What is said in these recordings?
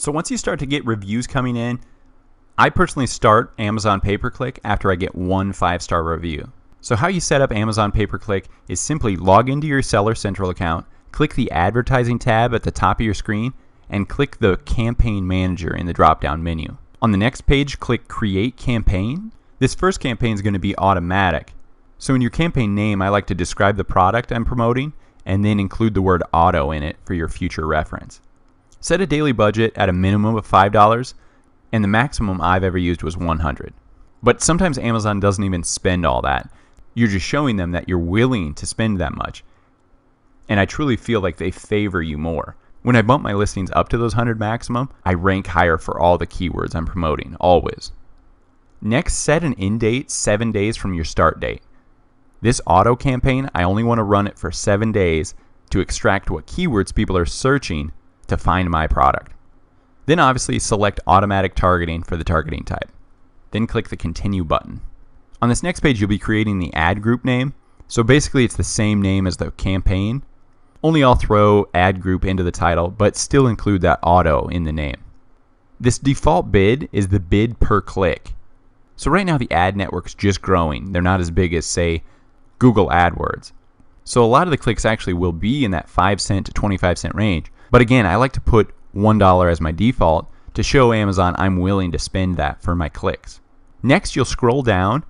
So once you start to get reviews coming in, I personally start Amazon pay-per-click after I get 1 5-star review. So how you set up Amazon pay-per-click is simply log into your Seller Central account, click the advertising tab at the top of your screen, and click the campaign manager in the drop-down menu. On the next page, click create campaign. This first campaign is going to be automatic. So in your campaign name, I like to describe the product I'm promoting and then include the word auto in it for your future reference. Set a daily budget at a minimum of $5, and the maximum I've ever used was $100. But sometimes Amazon doesn't even spend all that. You're just showing them that you're willing to spend that much. And I truly feel like they favor you more. When I bump my listings up to those 100 maximum, I rank higher for all the keywords I'm promoting, always. Next, set an end date 7 days from your start date. This auto campaign, I only want to run it for 7 days to extract what keywords people are searching to find my product. Then obviously select automatic targeting for the targeting type. Then click the continue button. On this next page, you'll be creating the ad group name. So basically it's the same name as the campaign, only I'll throw ad group into the title, but still include that auto in the name. This default bid is the bid per click. So right now the ad network's just growing. They're not as big as, say, Google AdWords. So a lot of the clicks actually will be in that 5 cent to 25 cent range. But again, I like to put $1 as my default to show Amazon I'm willing to spend that for my clicks. Next, you'll scroll down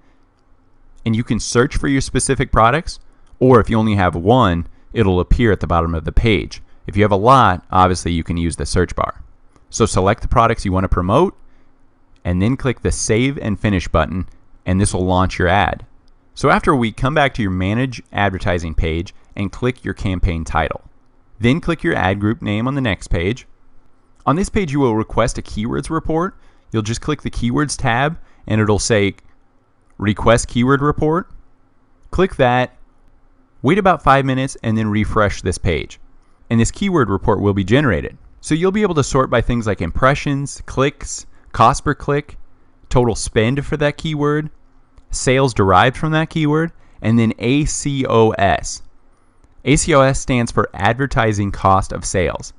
and you can search for your specific products, or if you only have one, it'll appear at the bottom of the page. If you have a lot, obviously you can use the search bar. So select the products you want to promote and then click the Save and Finish button, and this will launch your ad. So after a week, come back to your Manage Advertising page and click your campaign title. Then click your ad group name on the next page. On this page, you will request a keywords report. You'll just click the Keywords tab and it'll say Request Keyword Report. Click that, wait about 5 minutes, and then refresh this page. And this keyword report will be generated. So you'll be able to sort by things like impressions, clicks, cost per click, total spend for that keyword, sales derived from that keyword, and then ACOS. ACOS stands for Advertising Cost of Sales.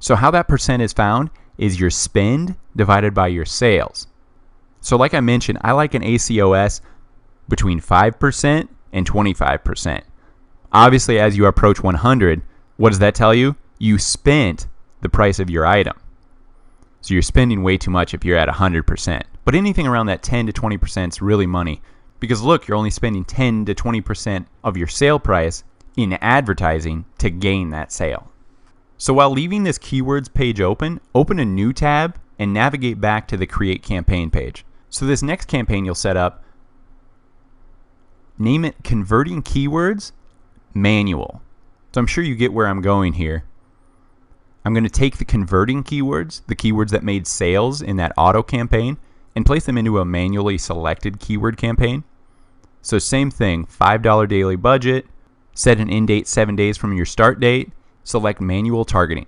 So how that percent is found is your spend divided by your sales. So like I mentioned, I like an ACOS between 5% and 25%. Obviously, as you approach 100, what does that tell you? You spent the price of your item. So you're spending way too much if you're at 100%. But anything around that 10 to 20% is really money. Because look, you're only spending 10 to 20% of your sale price in advertising to gain that sale. So while leaving this keywords page open a new tab and navigate back to the Create Campaign page. So this next campaign you'll set up, name it Converting Keywords Manual. So I'm sure you get where I'm going here. I'm going to take the converting keywords, the keywords that made sales in that auto campaign, and place them into a manually selected keyword campaign. So same thing, $5 daily budget, set an end date 7 days from your start date, select manual targeting.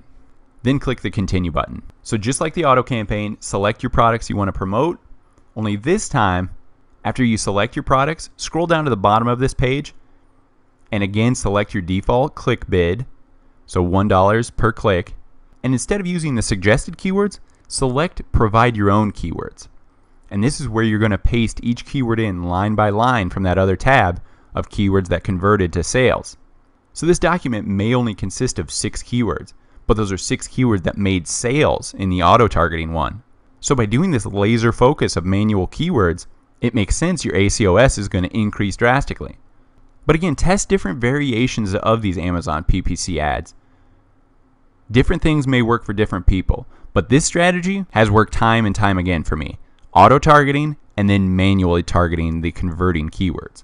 Then click the continue button. So just like the auto campaign, select your products you want to promote. Only this time, after you select your products, scroll down to the bottom of this page and again select your default click bid, so $1 per click. And instead of using the suggested keywords, select provide your own keywords. And this is where you're going to paste each keyword in line by line from that other tab of keywords that converted to sales. So this document may only consist of 6 keywords, but those are 6 keywords that made sales in the auto targeting one. So by doing this laser focus of manual keywords, it makes sense your ACOS is going to increase drastically. But again, test different variations of these Amazon PPC ads. Different things may work for different people, but this strategy has worked time and time again for me. Auto targeting and then manually targeting the converting keywords.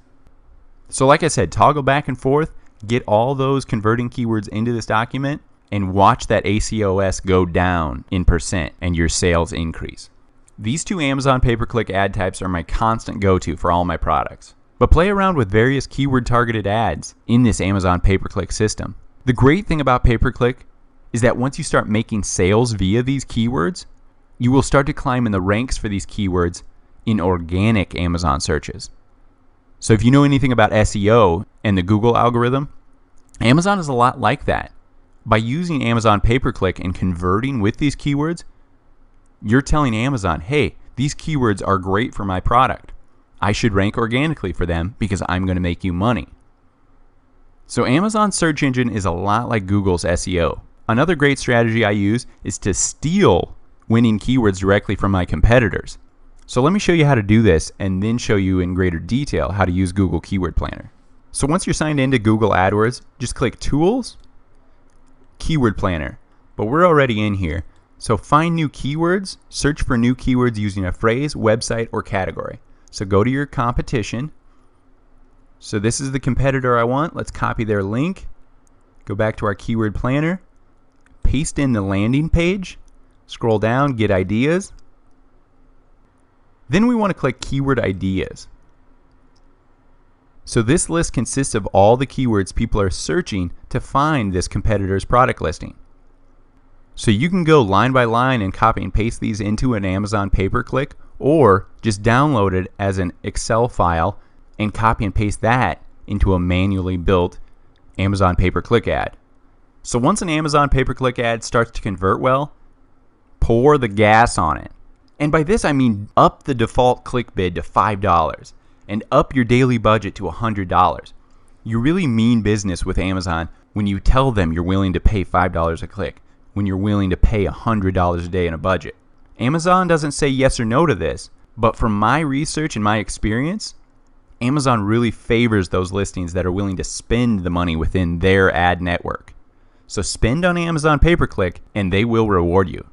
So like I said, toggle back and forth, get all those converting keywords into this document, and watch that ACOS go down in percent and your sales increase. These 2 Amazon pay-per-click ad types are my constant go-to for all my products. But play around with various keyword targeted ads in this Amazon pay-per-click system. The great thing about pay-per-click is that once you start making sales via these keywords, you will start to climb in the ranks for these keywords in organic Amazon searches. So if you know anything about SEO and the Google algorithm, Amazon is a lot like that. By using Amazon pay-per-click and converting with these keywords, You're telling Amazon, hey, these keywords are great for my product. I should rank organically for them because I'm going to make you money. So Amazon's search engine is a lot like Google's SEO. Another great strategy I use is to steal winning keywords directly from my competitors. So let me show you how to do this and then show you in greater detail how to use Google Keyword Planner. So once you're signed into Google AdWords, just click Tools, Keyword Planner. But we're already in here. So find new keywords, search for new keywords using a phrase, website, or category. So go to your competition. So this is the competitor I want. Let's copy their link. Go back to our Keyword Planner. Paste in the landing page. Scroll down, get ideas. Then we want to click Keyword Ideas. So this list consists of all the keywords people are searching to find this competitor's product listing. So you can go line by line and copy and paste these into an Amazon pay-per-click, or just download it as an Excel file and copy and paste that into a manually built Amazon pay-per-click ad. So once an Amazon pay-per-click ad starts to convert well, pour the gas on it. And by this I mean up the default click bid to $5 and up your daily budget to $100. You really mean business with Amazon when you tell them you're willing to pay $5 a click, when you're willing to pay $100 a day in a budget. Amazon doesn't say yes or no to this, but from my research and my experience, Amazon really favors those listings that are willing to spend the money within their ad network. So spend on Amazon pay-per-click and they will reward you.